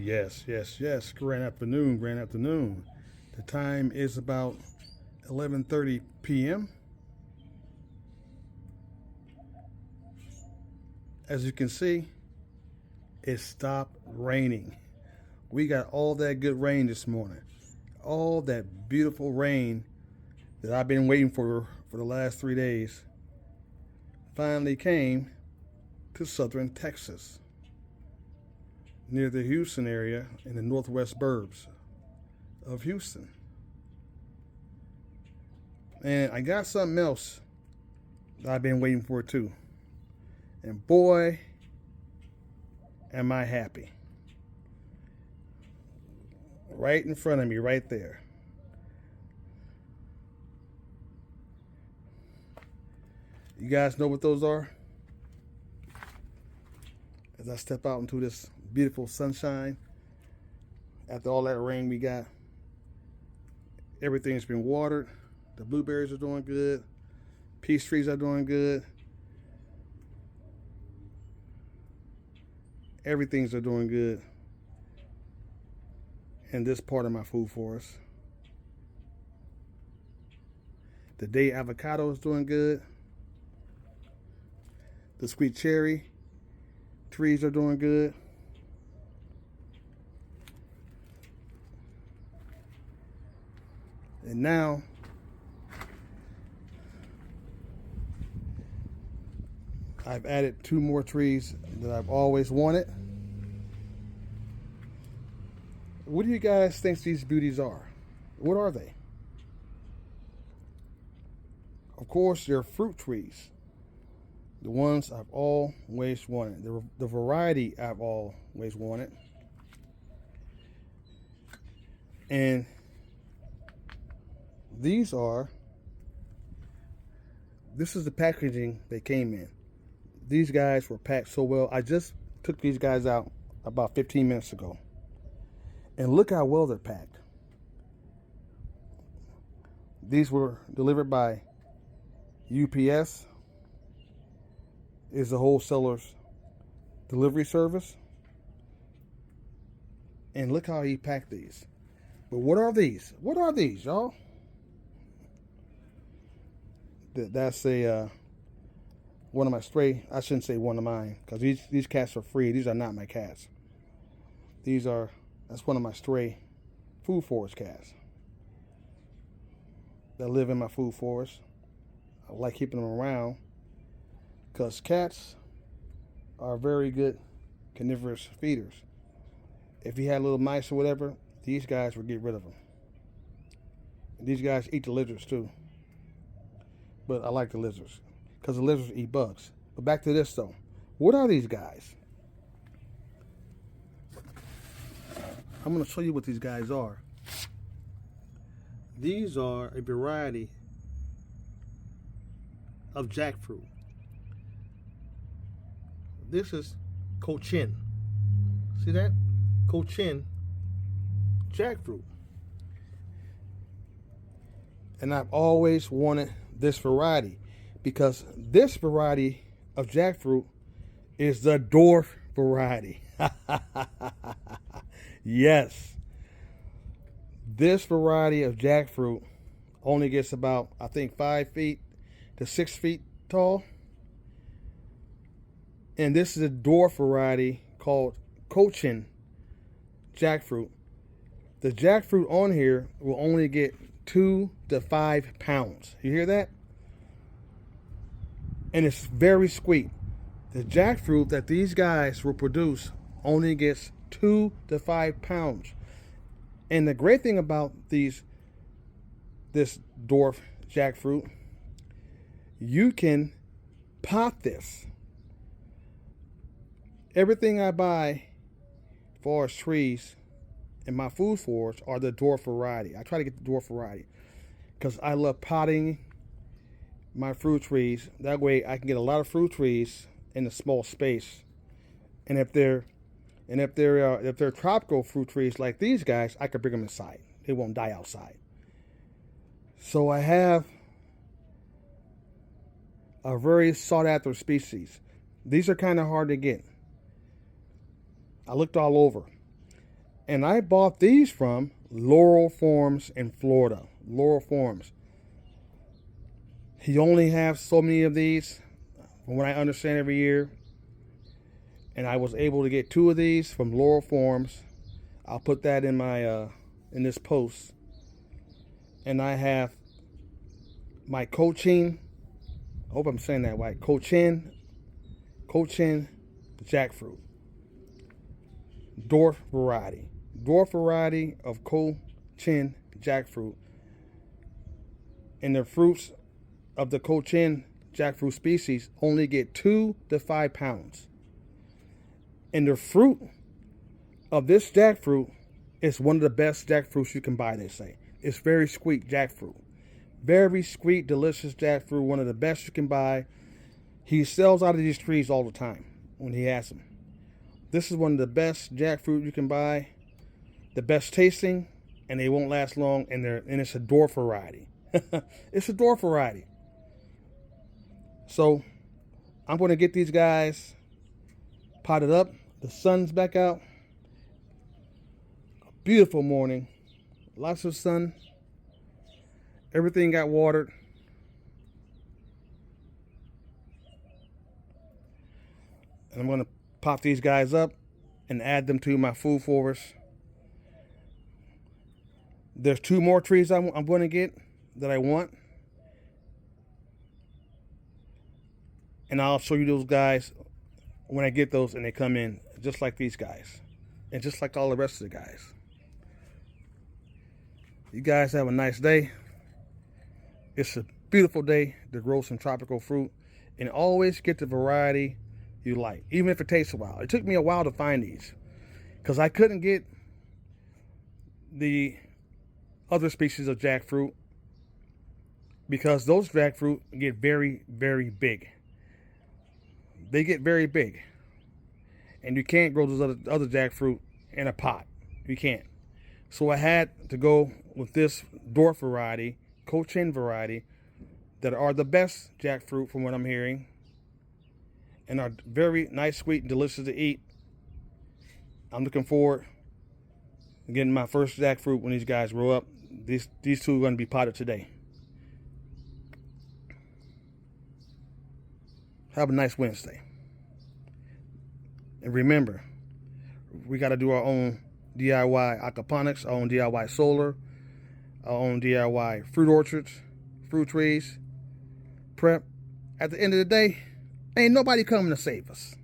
Yes, yes, yes. Grand afternoon, grand afternoon. The time is about 11:30 p.m. As you can see, it stopped raining. We got all that good rain this morning. All that beautiful rain that I've been waiting for the last 3 days finally came to southern Texas, near the Houston area in the northwest burbs of Houston. And I got something else that I've been waiting for too. And boy, am I happy. Right in front of me, right there. You guys know what those are? As I step out into this beautiful sunshine, after all that rain we got, everything's been watered. The blueberries are doing good. Peach trees are doing good. Everything's are doing good in this part of my food forest. The day avocado is doing good. The sweet cherry trees are doing good. And now I've added 2 more trees that I've always wanted. What do you guys think these beauties are? What are they? Of course, they're fruit trees. The ones I've always wanted. The variety I've always wanted. And this is the packaging they came in. These guys were packed so well. I just took these guys out about 15 minutes ago. And look how well they're packed. These were delivered by UPS. Is the wholesaler's delivery service. And look how he packed these. But what are these? What are these, y'all? That's one of my stray. I shouldn't say one of mine, because these cats are free. These are not my cats. That's one of my stray food forest cats that live in my food forest. I like keeping them around because cats are very good carnivorous feeders. If you had little mice or whatever, these guys would get rid of them. And these guys eat the lizards too. But I like the lizards because the lizards eat bugs. But back to this though. What are these guys? I'm going to show you what these guys are. These are a variety of jackfruit. This is cochin. See that? Cochin jackfruit. And I've always wanted this variety because this variety of jackfruit is the dwarf variety. Yes. This variety of jackfruit only gets about, I think, 5 feet to 6 feet tall. And this is a dwarf variety called cochin jackfruit. The jackfruit on here will only get 2 to 5 pounds. You hear that? And it's very sweet. The jackfruit that these guys will produce only gets 2 to 5 pounds. And the great thing about this dwarf jackfruit, you can pot this. Everything I buy as far as trees in my food forest are the dwarf variety. I try to get the dwarf variety because I love potting my fruit trees. That way I can get a lot of fruit trees in a small space. And if they're tropical fruit trees like these guys, I could bring them inside. They won't die outside. So I have a very sought after species. These are kind of hard to get. I looked all over. And I bought these from Lara Farms in Florida. Lara Farms. He only has so many of these, from what I understand, every year. And I was able to get 2 of these from Lara Farms. I'll put that in my in this post. And I have my Cochin. I hope I'm saying that right. Cochin jackfruit. Dwarf variety. Dwarf variety of Cochin jackfruit. And the fruits of the Cochin jackfruit species only get 2 to 5 pounds. And the fruit of this jackfruit is one of the best jackfruits you can buy, they say. It's very sweet jackfruit. Very sweet, delicious jackfruit, one of the best you can buy. He sells out of these trees all the time when he has them. This is one of the best jackfruit you can buy. The best tasting, and they won't last long, and it's a dwarf variety. It's a dwarf variety. So I'm going to get these guys potted up. The sun's back out. A beautiful morning. Lots of sun. Everything got watered. And I'm going to pop these guys up and add them to my food forest. There's 2 more trees I'm going to get that I want. And I'll show you those guys when I get those and they come in, just like these guys. And just like all the rest of the guys. You guys have a nice day. It's a beautiful day to grow some tropical fruit. And always get the variety you like, even if it takes a while. It took me a while to find these because I couldn't get the other species of jackfruit because those jackfruit get very, very big. They get very big. And you can't grow those other jackfruit in a pot. You can't. So I had to go with this dwarf variety, Cochin variety, that are the best jackfruit from what I'm hearing. And are very nice, sweet, and delicious to eat. I'm looking forward to getting my first jackfruit when these guys grow up. These 2 are going to be potted today. Have a nice Wednesday. And remember, we got to do our own DIY aquaponics, our own DIY solar, our own DIY fruit orchards, fruit trees, prep. At the end of the day, ain't nobody coming to save us.